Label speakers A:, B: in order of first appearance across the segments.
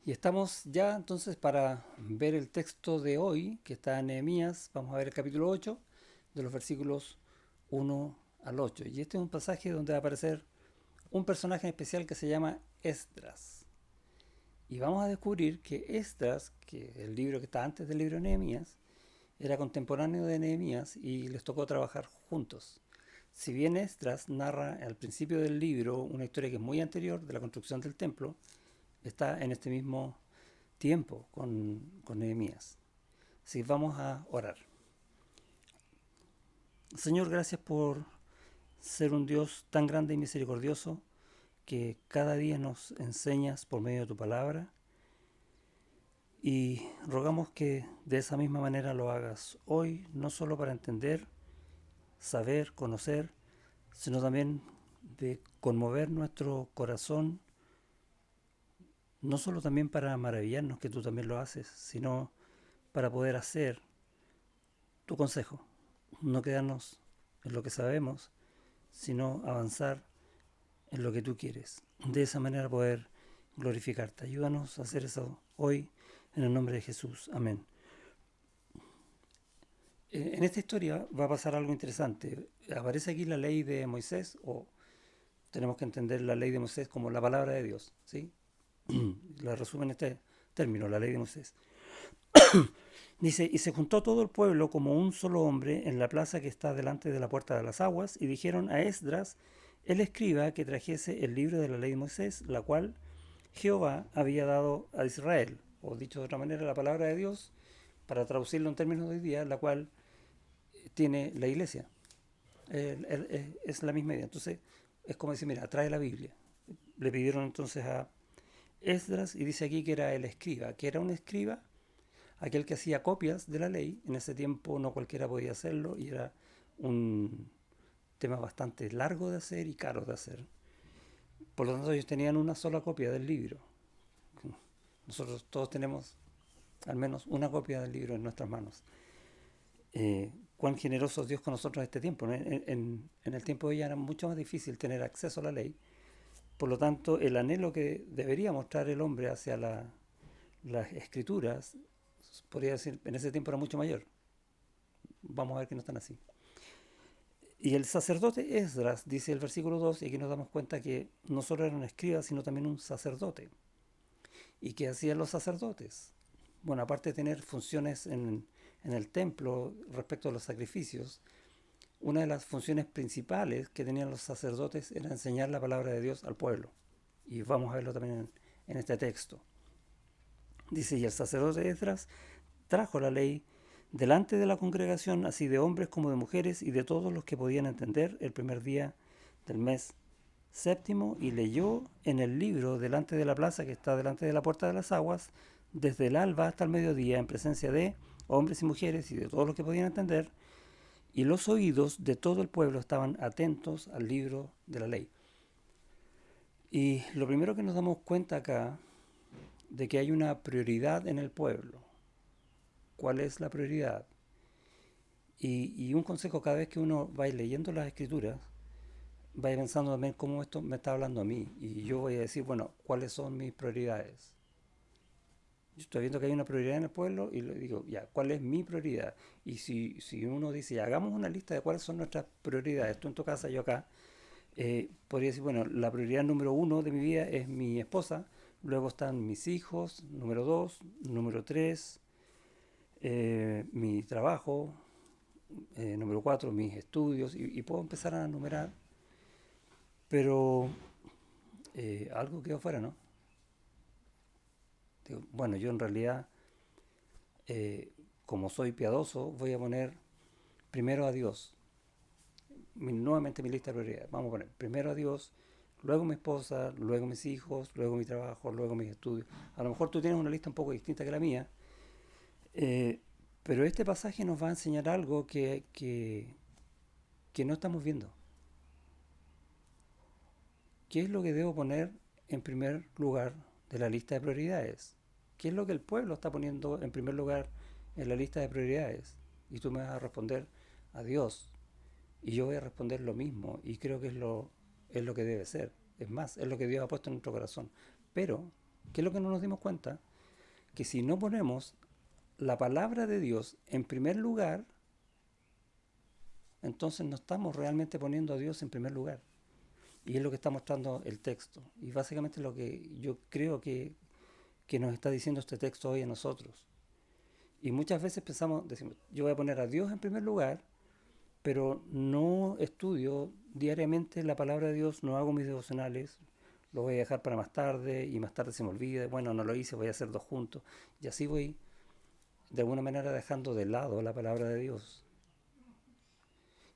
A: Y estamos ya entonces para ver el texto de hoy, que está en Nehemías. Vamos a ver el capítulo 8, de los versículos 1 al 8. Y este es un pasaje donde va a aparecer un personaje especial que se llama Esdras. Y vamos a descubrir que Esdras, que es el libro que está antes del libro de Nehemías, era contemporáneo de Nehemías y les tocó trabajar juntos. Si bien Esdras narra al principio del libro una historia que es muy anterior de la construcción del templo, está en este mismo tiempo con Nehemías. Así vamos a orar. Señor, gracias por ser un Dios tan grande y misericordioso que cada día nos enseñas por medio de tu palabra y rogamos que de esa misma manera lo hagas hoy, no solo para entender, saber, conocer, sino también de conmover nuestro corazón, no solo también para maravillarnos que tú también lo haces, sino para poder hacer tu consejo, no quedarnos en lo que sabemos, sino avanzar en lo que tú quieres. De esa manera poder glorificarte. Ayúdanos a hacer eso hoy en el nombre de Jesús. Amén. En esta historia va a pasar algo interesante. Aparece aquí la ley de Moisés, o tenemos que entender la ley de Moisés como la palabra de Dios, ¿sí? La resume en este término, la ley de Moisés. Dice, y se juntó todo el pueblo como un solo hombre en la plaza que está delante de la puerta de las aguas, y dijeron a Esdras, el escriba, que trajese el libro de la ley de Moisés, la cual Jehová había dado a Israel, o dicho de otra manera, la palabra de Dios, para traducirlo en términos de hoy día, la cual tiene la iglesia. Es la misma idea. Entonces, es como decir, mira, trae la Biblia. Le pidieron entonces a Esdras, y dice aquí que era el escriba, que era un escriba, aquel que hacía copias de la ley. En ese tiempo no cualquiera podía hacerlo y era un tema bastante largo de hacer y caro de hacer. Por lo tanto, ellos tenían una sola copia del libro. Nosotros todos tenemos al menos una copia del libro en nuestras manos. Cuán generoso es Dios con nosotros en este tiempo, ¿no? En el tiempo de ella era mucho más difícil tener acceso a la ley. Por lo tanto, el anhelo que debería mostrar el hombre hacia las escrituras, podría decir, en ese tiempo era mucho mayor. Vamos a ver que no están así. Y el sacerdote Esdras, dice el versículo 2, y aquí nos damos cuenta que no solo era un escriba, sino también un sacerdote. ¿Y qué hacían los sacerdotes? Bueno, aparte de tener funciones en el templo respecto a los sacrificios, una de las funciones principales que tenían los sacerdotes era enseñar la palabra de Dios al pueblo. Y vamos a verlo también en este texto. Dice, y el sacerdote Esdras trajo la ley delante de la congregación, así de hombres como de mujeres y de todos los que podían entender, el primer día del mes séptimo, y leyó en el libro delante de la plaza que está delante de la puerta de las aguas, desde el alba hasta el mediodía, en presencia de hombres y mujeres y de todos los que podían entender, y los oídos de todo el pueblo estaban atentos al libro de la ley. Y lo primero que nos damos cuenta acá, de que hay una prioridad en el pueblo. ¿Cuál es la prioridad? Y un consejo, cada vez que uno va leyendo las escrituras, vaya pensando también cómo esto me está hablando a mí. Y yo voy a decir, bueno, ¿cuáles son mis prioridades? Yo estoy viendo que hay una prioridad en el pueblo y le digo, ya, ¿cuál es mi prioridad? Y si uno dice, ya, hagamos una lista de cuáles son nuestras prioridades, tú en tu casa, yo acá, podría decir, bueno, la prioridad número uno de mi vida es mi esposa, luego están mis hijos, número dos, número tres, mi trabajo, número cuatro, mis estudios, y puedo empezar a enumerar, pero algo quedó fuera, ¿no? Digo, bueno, yo en realidad, eh, como soy piadoso, voy a poner primero a Dios. Nuevamente mi lista de prioridades. Vamos a poner primero a Dios, luego mi esposa, luego mis hijos, luego mi trabajo, luego mis estudios. A lo mejor tú tienes una lista un poco distinta que la mía, eh, pero este pasaje nos va a enseñar algo que no estamos viendo. ¿Qué es lo que debo poner en primer lugar de la lista de prioridades? ¿Qué es lo que el pueblo está poniendo en primer lugar en la lista de prioridades? Y tú me vas a responder a Dios. Y yo voy a responder lo mismo. Y creo que es lo que debe ser. Es más, es lo que Dios ha puesto en nuestro corazón. Pero ¿Qué es lo que no nos dimos cuenta? Que si no ponemos la palabra de Dios en primer lugar, entonces no estamos realmente poniendo a Dios en primer lugar. Y es lo que está mostrando el texto. Y básicamente lo que yo creo que nos está diciendo este texto hoy a nosotros. Y muchas veces pensamos, decimos, yo voy a poner a Dios en primer lugar, pero no estudio diariamente la palabra de Dios, no hago mis devocionales, lo voy a dejar para más tarde y más tarde se me olvida, bueno, no lo hice, voy a hacer dos juntos. Y así voy de alguna manera dejando de lado la palabra de Dios.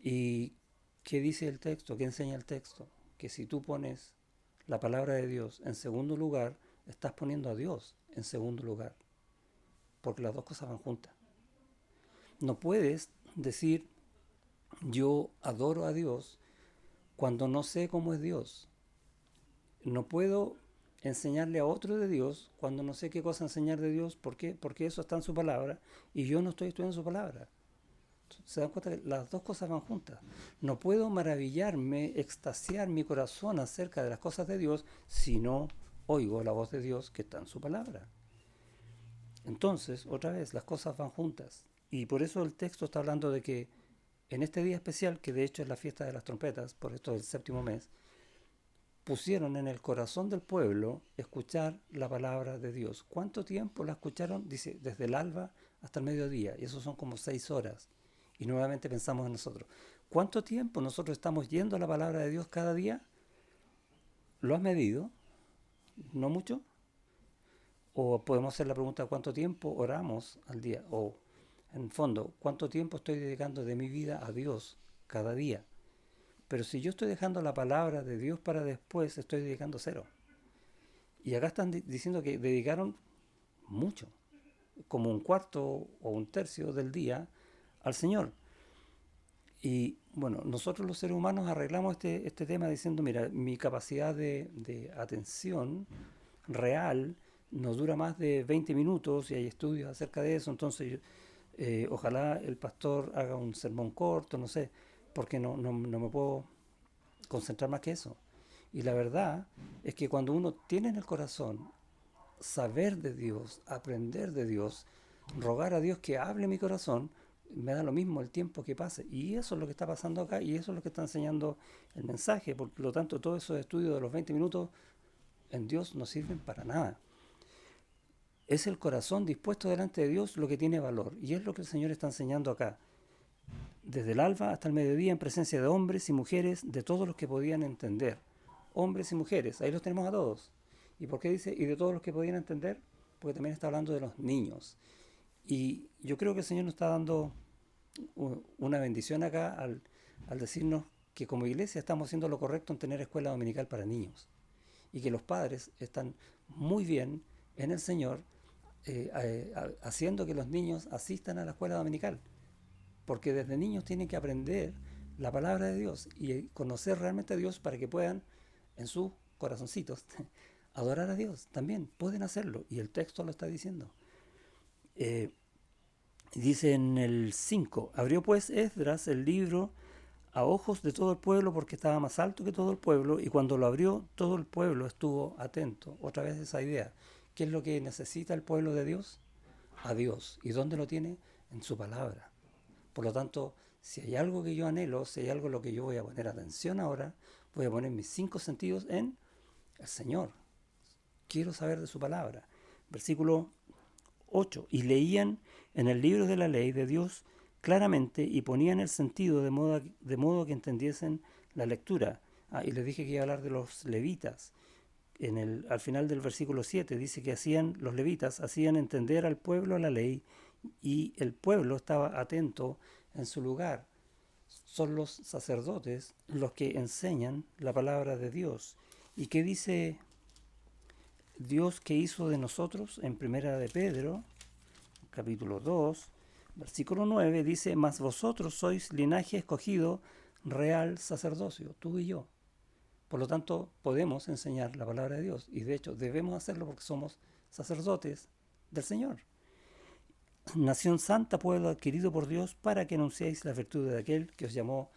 A: ¿Y qué dice el texto? ¿Qué enseña el texto? Que si tú pones la palabra de Dios en segundo lugar, estás poniendo a Dios en segundo lugar, porque las dos cosas van juntas. No puedes decir yo adoro a Dios cuando no sé cómo es Dios. No puedo enseñarle a otro de Dios cuando no sé qué cosa enseñar de Dios. ¿Por qué? Porque eso está en su palabra y yo no estoy estudiando su palabra. Se dan cuenta que las dos cosas van juntas. No puedo maravillarme, extasiar mi corazón acerca de las cosas de Dios si no oigo la voz de Dios que está en su palabra. Entonces, otra vez, las cosas van juntas. Y por eso el texto está hablando de que en este día especial, que de hecho es la fiesta de las trompetas, por esto es el séptimo mes, pusieron en el corazón del pueblo escuchar la palabra de Dios. ¿Cuánto tiempo la escucharon? Dice, desde el alba hasta el mediodía, y eso son como 6 horas. Y nuevamente pensamos en nosotros. ¿Cuánto tiempo nosotros estamos yendo a la palabra de Dios cada día? ¿Lo has medido? ¿No mucho? O podemos hacer la pregunta, ¿cuánto tiempo oramos al día? O, en fondo, ¿cuánto tiempo estoy dedicando de mi vida a Dios cada día? Pero si yo estoy dejando la palabra de Dios para después, estoy dedicando cero. Y acá están diciendo que dedicaron mucho, como un cuarto o un tercio del día al Señor. Y bueno, nosotros los seres humanos arreglamos este tema diciendo, mira, mi capacidad de atención real no dura más de 20 minutos y hay estudios acerca de eso, entonces ojalá el pastor haga un sermón corto, no sé, porque no me puedo concentrar más que eso. Y la verdad es que cuando uno tiene en el corazón saber de Dios, aprender de Dios, rogar a Dios que hable mi corazón, me da lo mismo el tiempo que pase. Y eso es lo que está pasando acá y eso es lo que está enseñando el mensaje. Por lo tanto, todos esos estudios de los 20 minutos en Dios no sirven para nada. Es el corazón dispuesto delante de Dios lo que tiene valor. Y es lo que el Señor está enseñando acá. Desde el alba hasta el mediodía en presencia de hombres y mujeres, de todos los que podían entender. Hombres y mujeres, ahí los tenemos a todos. ¿Y por qué dice, y de todos los que podían entender? Porque también está hablando de los niños. Y yo creo que el Señor nos está dando una bendición acá al decirnos que como iglesia estamos haciendo lo correcto en tener escuela dominical para niños. Y que los padres están muy bien en el Señor haciendo que los niños asistan a la escuela dominical. Porque desde niños tienen que aprender la palabra de Dios y conocer realmente a Dios para que puedan, en sus corazoncitos, adorar a Dios. También pueden hacerlo y el texto lo está diciendo. Eh, Dice en el 5, abrió pues Esdras el libro a ojos de todo el pueblo porque estaba más alto que todo el pueblo y cuando lo abrió todo el pueblo estuvo atento. Otra vez esa idea. ¿Qué es lo que necesita el pueblo de Dios? A Dios. ¿Y dónde lo tiene? En su palabra. Por lo tanto, si hay algo que yo anhelo, si hay algo en lo que yo voy a poner atención ahora, voy a poner mis 5 sentidos en el Señor. Quiero saber de su palabra. Versículo 8. Y leían en el libro de la ley de Dios claramente y ponían el sentido de modo que entendiesen la lectura. Y les dije que iba a hablar de los levitas. Al final del versículo 7 dice que los levitas hacían entender al pueblo la ley y el pueblo estaba atento en su lugar. Son los sacerdotes los que enseñan la palabra de Dios. ¿Y qué dice Dios que hizo de nosotros? En primera de Pedro, capítulo 2, versículo 9, dice, mas vosotros sois linaje escogido, real sacerdocio, tú y yo. Por lo tanto, podemos enseñar la palabra de Dios y de hecho debemos hacerlo porque somos sacerdotes del Señor. Nación santa, pueblo adquirido por Dios, para que anunciéis la virtud de aquel que os llamó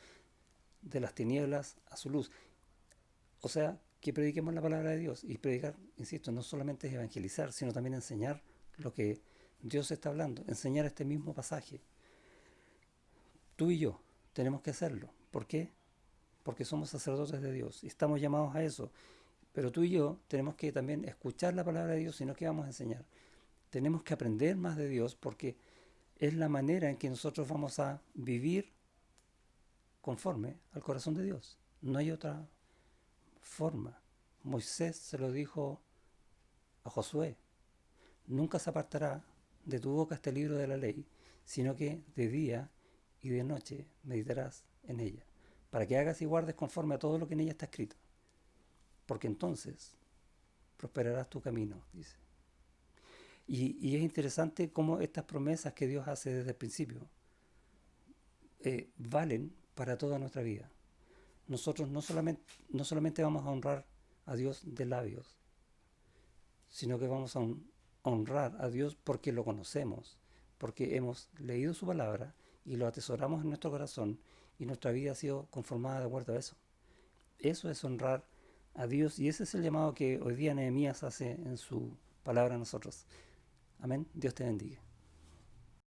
A: de las tinieblas a su luz. O sea, que prediquemos la palabra de Dios. Y predicar, insisto, no solamente es evangelizar, sino también enseñar lo que Dios está hablando, enseñar este mismo pasaje. Tú y yo tenemos que hacerlo. ¿Por qué? Porque somos sacerdotes de Dios y estamos llamados a eso. Pero tú y yo tenemos que también escuchar la palabra de Dios y no que vamos a enseñar. Tenemos que aprender más de Dios porque es la manera en que nosotros vamos a vivir conforme al corazón de Dios. No hay otra forma. Moisés se lo dijo a Josué: nunca se apartará de tu boca este libro de la ley, sino que de día y de noche meditarás en ella, para que hagas y guardes conforme a todo lo que en ella está escrito, porque entonces prosperarás tu camino, dice. Y es interesante cómo estas promesas que Dios hace desde el principio valen para toda nuestra vida. Nosotros no solamente vamos a honrar a Dios de labios, sino que vamos a honrar a Dios porque lo conocemos, porque hemos leído su palabra y lo atesoramos en nuestro corazón y nuestra vida ha sido conformada de acuerdo a eso. Eso es honrar a Dios y ese es el llamado que hoy día Nehemías hace en su palabra a nosotros. Amén. Dios te bendiga.